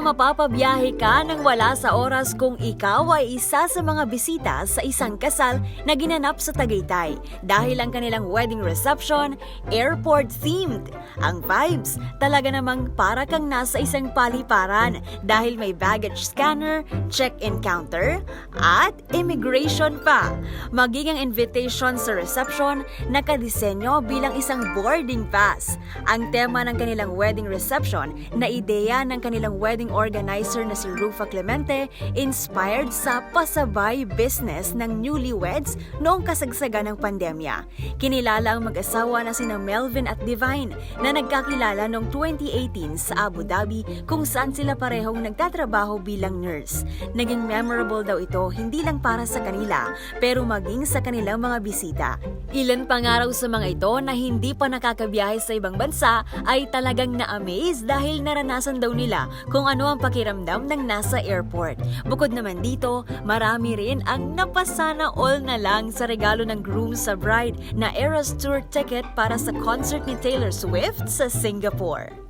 Baka mapapabiyahe ka nang wala sa oras kung ikaw ay isa sa mga bisita sa isang kasal na ginanap sa Tagaytay dahil ang kanilang wedding reception airport-themed. Ang vibes talaga namang para kang nasa isang paliparan dahil may baggage scanner, check-in counter, at immigration pa. Maging ang invitation sa reception nakadisenyo bilang isang boarding pass. Ang tema ng kanilang wedding reception na ideya ng kanilang wedding organizer na si Rufa Clemente, inspired sa pasabay business ng newlyweds noong kasagsagan ng pandemya. Kinilala ang mag-asawa na sina Melvin at Divine na nagkakilala noong 2018 sa Abu Dhabi kung saan sila parehong nagtatrabaho bilang nurse. Naging memorable daw ito hindi lang para sa kanila pero maging sa kanilang mga bisita. Ilan pang araw sa mga ito na hindi pa nakakabiyahe sa ibang bansa ay talagang na-amaze dahil naranasan daw nila kung ano ang pakiramdam ng nasa airport. Bukod naman dito, marami rin ang napasana all na lang sa regalo ng groom sa bride na Eras Tour ticket para sa concert ni Taylor Swift sa Singapore.